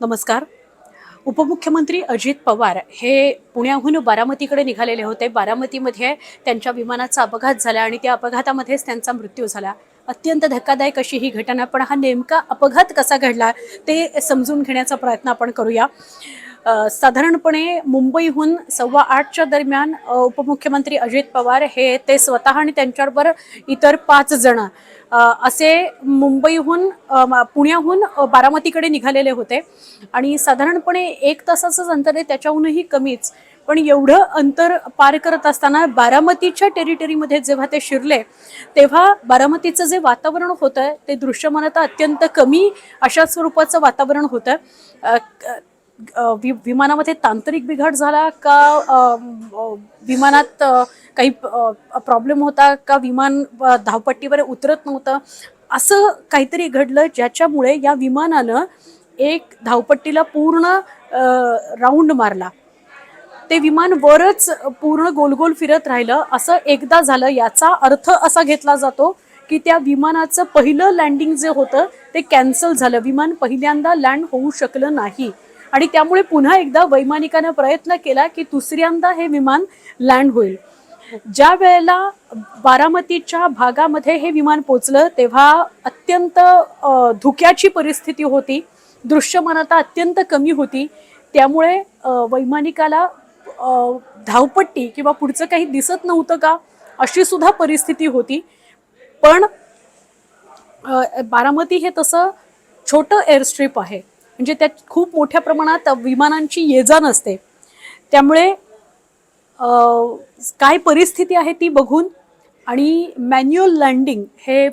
नमस्कार. उपमुख्यमंत्री अजित पवार हे पुण्याहून बारामतीकडे निघालेले होते. बारामतीमध्ये त्यांच्या विमानाचा अपघात झाला आणि त्या अपघातामध्येच त्यांचा मृत्यू झाला. अत्यंत धक्कादायक अशी ही घटना, पण हा नेमका अपघात कसा घडला ते समजून घेण्याचा प्रयत्न आपण करूया. साधारणपणे मुंबईहून 8:15च्या दरम्यान उपमुख्यमंत्री अजित पवार हे ते स्वतः आणि त्यांच्याबरोबर इतर 5 जण असे मुंबईहून पुण्याहून बारामतीकडे निघालेले होते आणि साधारणपणे 1 तासाचंच अंतर आहे, त्याच्याहूनही कमीच. पण एवढं अंतर पार करत असताना बारामतीच्या टेरिटरीमध्ये जेव्हा ते शिरले तेव्हा बारामतीचं जे वातावरण होतं ते दृश्यमानता अत्यंत कमी अशा स्वरूपाचं वातावरण होतं. विमानामध्ये तांत्रिक बिघाड झाला का, विमानात काही प्रॉब्लेम होता का, विमान धावपट्टीवर उतरत नव्हतं, असं काहीतरी घडलं ज्याच्यामुळे या विमानानं एक धावपट्टीला पूर्ण राऊंड मारला. ते विमान वरच पूर्ण गोल फिरत राहिलं. असं एकदा झालं. याचा अर्थ असा घेतला जातो की त्या विमानाचं पहिलं लँडिंग जे होतं ते कॅन्सल झालं. विमान पहिल्यांदा लँड होऊ शकलं नाही आणि त्यामुळे पुन्हा एकदा वैमानिकानं प्रयत्न केला की दुसऱ्यांदा हे विमान लँड होईल. ज्या वेळेला बारामतीच्या भागामध्ये हे विमान पोचलं तेव्हा अत्यंत धुक्याची परिस्थिती होती. दृश्यमानता अत्यंत कमी होती. त्यामुळे वैमानिकाला धावपट्टी किंवा पुढचं काही दिसत नव्हतं का, अशी सुद्धा परिस्थिती होती. पण बारामती हे तसं छोटं एअरस्ट्रीप आहे, म्हणजे त्यात खूप मोठ्या प्रमाणात विमानांची ये-जा नसते. त्यामुळे काय परिस्थिती आहे ती बघून आणि मॅन्युअल लँडिंग हे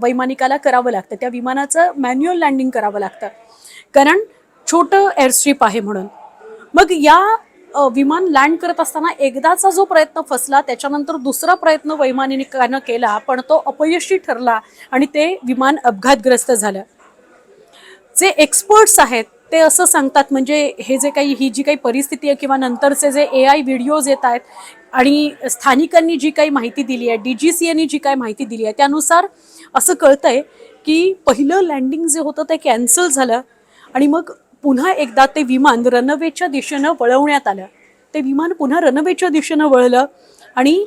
वैमानिकाला करावं लागतं. त्या विमानाचं मॅन्युअल लँडिंग करावं लागतं कारण छोटं एअरस्ट्रीप आहे म्हणून. मग या विमान लँड करत असताना एकदाचा जो प्रयत्न फसला, त्याच्यानंतर दुसरा प्रयत्न वैमानिकानं केला पण तो अपयशी ठरला आणि ते विमान अपघातग्रस्त झालं. जे एक्सपर्ट्स आहेत ते असं सांगतात, म्हणजे हे जे काही ही जी काही परिस्थिती आहे किंवा नंतरचे जे AI व्हिडिओज येत आहेत आणि स्थानिकांनी जी काही माहिती दिली आहे, DGCAनी जी काही माहिती दिली आहे, त्यानुसार असं कळतंय की पहिलं लँडिंग जे होतं ते कॅन्सल झालं आणि मग पुन्हा एकदा ते विमान रनवेच्या दिशेनं वळवण्यात आलं. ते विमान पुन्हा रनवेच्या दिशेनं वळलं आणि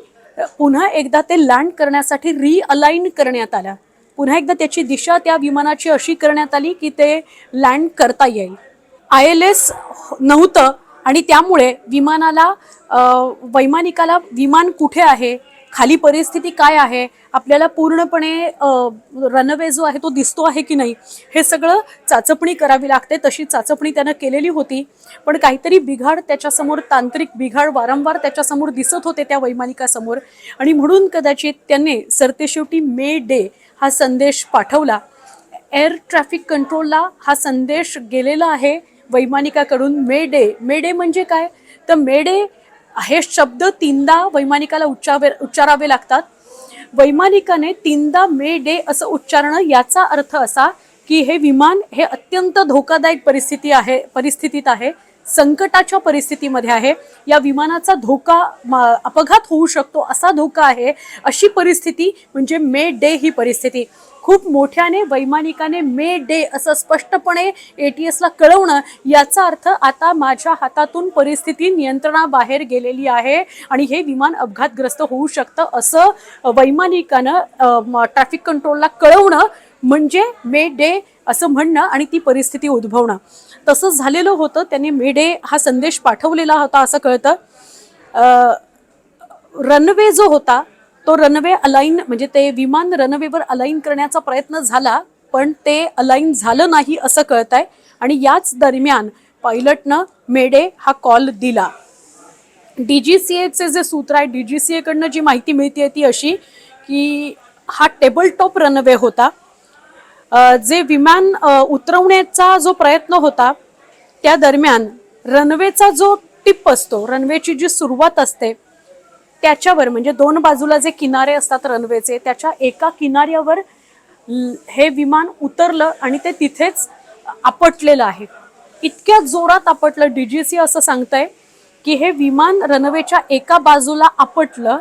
पुन्हा एकदा ते लँड करण्यासाठी रिअलाइन करण्यात आलं. पुन्हा एकदा त्याची दिशा त्या विमानाची अशी करण्यात आली की ते लँड करता येईल. ILS नव्हतं आणि त्यामुळे वैमानिकाला विमान कुठे आहे, खाली परिस्थिती काय आहे, आपल्याला पूर्णपणे रनवे जो आहे तो दिसतो आहे की नाही, हे सगळं चाचपणी करावी लागते. तशी चाचपणी त्यानं केलेली होती, पण काहीतरी बिघाड त्याच्यासमोर, तांत्रिक बिघाड वारंवार त्याच्यासमोर दिसत होते त्या वैमानिकासमोर आणि म्हणून कदाचित त्याने सरतेशेवटी मे डे हा संदेश पाठवला. एअर ट्रॅफिक कंट्रोलला हा संदेश गेलेला आहे वैमानिकाकडून. मे डे म्हणजे काय, तर मे डे हे शब्द 3दा वैमानिकाला उच्चारावे लागतात. वैमानिकाने 3दा मे डे असं उच्चारणं, याचा अर्थ असा की हे विमान हे अत्यंत धोकादायक परिस्थितीत आहे, संकटाच्या परिस्थितीमध्ये आहे. या विमानाचा धोका, अपघात होऊ शकतो असा धोका आहे, अशी परिस्थिती म्हणजे मे डे ही परिस्थिती. खूप मोठ्याने वैमानिकाने मे डे असं स्पष्टपणे ATSला कळवणं, याचा अर्थ आता माझ्या हातातून परिस्थिती नियंत्रणाबाहेर गेलेली आहे आणि हे विमान अपघातग्रस्त होऊ शकतं असं वैमानिकानं ट्रॅफिक कंट्रोलला कळवणं म्हणजे मे डे असं म्हणणं आणि ती परिस्थिती उद्भवणं. तसं झालेलं होतं. त्यांनी मे डे हा संदेश पाठवलेला होता असं कळतं. रनवे जो होता तो रनवे अलाइन, म्हणजे ते विमान रनवेवर अलाइन करण्याचा प्रयत्न झाला पण ते अलाइन झालं नाही असं कळतंय आणि याच दरम्यान पायलटनं मे डे हा कॉल दिला. DGCAचे जे सूत्र आहे, DGCAकडनं जी माहिती मिळते ती अशी की हा टेबल टॉप रनवे होता. जे विमान उतरवण्याचा जो प्रयत्न होता त्या दरम्यान रनवेचा जो टिप असतो, रनवेची जी सुरुवात असते त्याच्यावर, म्हणजे 2 बाजूला जे किनारे असतात रनवेचे, त्याच्या एका किनाऱ्यावर हे विमान उतरलं आणि ते तिथेच आपटलेलं आहे. इतक्या जोरात आपटलं, DGCA असं सांगतंय की हे विमान रनवेच्या एका बाजूला आपटलं,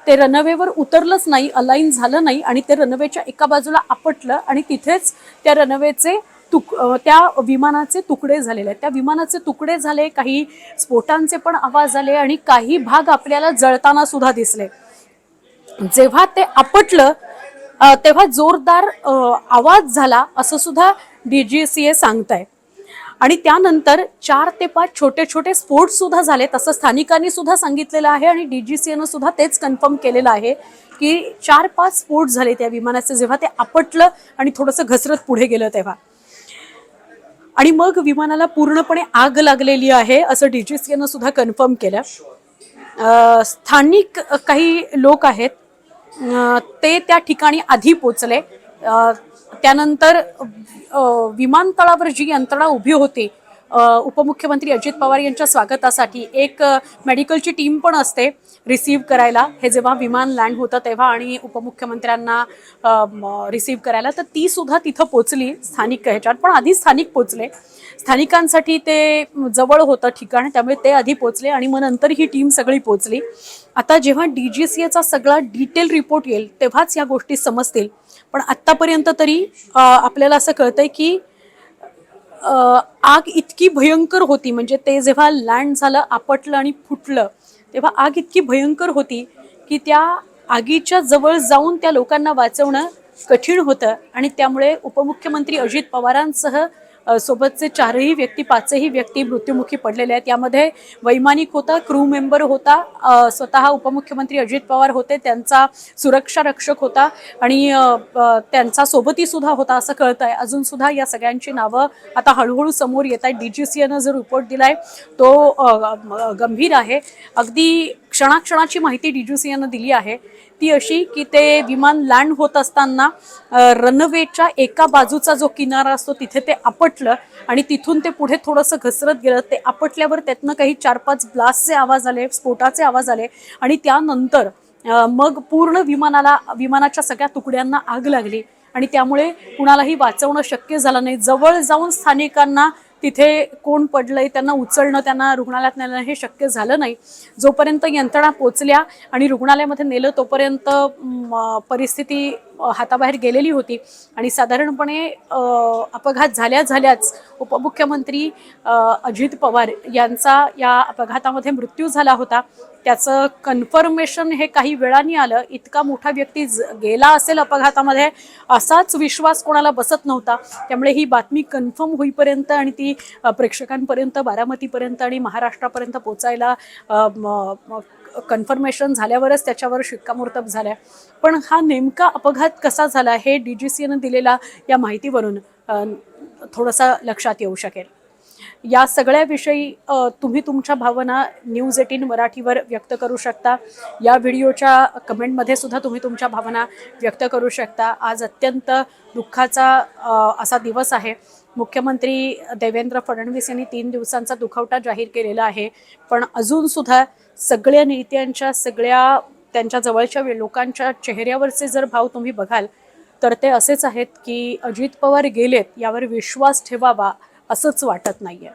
ते रनवेवर उतरलंच नाही, अलाइन झालं नाही आणि ते रनवेच्या एका बाजूला आपटलं आणि तिथेच त्या रनवेचे त्या विमानाचे तुकडे झालेले आहेत. त्या विमानाचे तुकडे झाले, काही स्फोटांचे पण आवाज आले आणि काही भाग आपल्याला जळताना सुद्धा दिसले. जेव्हा ते आपटलं तेव्हा जोरदार आवाज झाला असं सुद्धा DGCA सांगताय. आणि त्यानंतर 4 ते 5 छोटे छोटे स्फोट सुद्धा झाले असं स्थानिकांनी सुद्धा सांगितलेलं आहे आणि DGCAनं सुद्धा तेच कन्फर्म केलेलं आहे की 4-5 स्फोट झाले त्या विमानाचे जेव्हा ते आपटलं आणि थोडंसं घसरत पुढे गेलं तेव्हा. आणि मग विमानाला पूर्णपणे आग लागलेली आहे असं DGCAनं सुद्धा कन्फर्म केलं. स्थानिक काही लोक आहेत ते त्या ठिकाणी आधी पोचले. त्यानंतर विमानतळावर जी यंत्रणा उभी होती उपमुख्यमंत्री अजित पवार यांच्या स्वागतासाठी एक मेडिकलची टीम पण असते रिसीव्ह करायला, हे जेव्हा विमान लँड होतं तेव्हा आणि उपमुख्यमंत्र्यांना रिसीव्ह करायला, तर ती सुद्धा तिथं पोचली स्थानिक ह्याच्यात. पण आधी स्थानिक पोचले, स्थानिकांसाठी ते जवळ होतं ठिकाण त्यामुळे ते आधी पोचले आणि मग नंतर ही टीम सगळी पोचली. आता जेव्हा DGCAचा सगळा डिटेल रिपोर्ट येईल तेव्हाच या गोष्टी समजतील. पण आत्तापर्यंत तरी आपल्याला असं कळतंय की आग इतकी भयंकर होती, म्हणजे ते जेव्हा लँड झालं, आपटलं आणि फुटलं तेव्हा आग इतकी भयंकर होती की त्या आगीच्या जवळ जाऊन त्या लोकांना वाचवणं कठीण होतं. आणि त्यामुळे उपमुख्यमंत्री अजित पवारांसह सोबतचे 4ही व्यक्ती 5ही व्यक्ती मृत्युमुखी पडलेले आहेत. यामध्ये वैमानिक होता, क्रू मेंबर होता, स्वतः उपमुख्यमंत्री अजित पवार होते, त्यांचा सुरक्षा रक्षक होता आणि त्यांचा सोबती सुद्धा होता असं कळतंय. अजून सुद्धा या सगळ्यांची नावं आता हळूहळू समोर येत आहेत. DGCAनं जो रिपोर्ट दिलाय तो गंभीर आहे. अगदी क्षणाक्षणाची माहिती DGCAनं दिली आहे, ती अशी की ते विमान लँड होत असताना रनवेच्या एका बाजूचा जो किनारा असतो तिथे ते आपटलं आणि तिथून ते पुढे थोडंसं घसरत गेलं. ते आपटल्यावर त्यातनं काही 4-5 ब्लास्टचे आवाज आले, स्फोटाचे आवाज आले आणि त्यानंतर मग पूर्ण विमानाच्या सगळ्या तुकड्यांना आग लागली आणि त्यामुळे कुणालाही वाचवणं शक्य झालं नाही. जवळ जाऊन स्थानिकांना तिथे कोण पडलंय त्यांना उचलणं, त्यांना रुग्णालयात नेणं हे शक्य झालं नाही. जोपर्यंत यंत्रणा पोचल्या आणि रुग्णालयामध्ये नेलं तोपर्यंत परिस्थिती हाताबाहेर गेलेली होती आणि साधारणपणे अपघात झाल्याच उपमुख्यमंत्री अजित पवार यांचा या अपघातामध्ये मृत्यू झाला होता. त्याचं कन्फर्मेशन हे काही वेळाने आलं. इतका मोठा व्यक्ती गेला असेल अपघातामध्ये असाच विश्वास कोणाला बसत नव्हता. त्यामुळे ही बातमी कन्फर्म होईपर्यंत आणि ती प्रेक्षकांपर्यंत, बारामतीपर्यंत आणि महाराष्ट्रापर्यंत पोचायला कन्फर्मेशन झाल्यावरच त्याच्यावर शिक्कामोर्तब झाल्या. पण हा नेमका अपघात कसा झाला हे DGCAनं दिलेल्या या माहितीवरून थोडंसं लक्षात येऊ शकेल. या सगळ्याविषयी तुम्ही तुमच्या भावना News18 मराठीवर व्यक्त करू शकता. या व्हिडिओच्या कमेंटमध्ये सुद्धा तुम्ही तुमच्या भावना व्यक्त करू शकता. आज अत्यंत दुःखाचा असा दिवस आहे. मुख्यमंत्री देवेंद्र फडणवीस यांनी 3 दिवसांचा दुखवटा जाहीर केलेला आहे. पण अजून सुद्धा सगळ्या नेत्यांच्या, सगळ्या त्यांच्या जवळच्या लोकांच्या चेहऱ्यावरचे जर भाव तुम्ही बघाल तर ते असेच आहेत की अजित पवार गेलेत यावर विश्वास ठेवावा असंच वाटत नाहीये.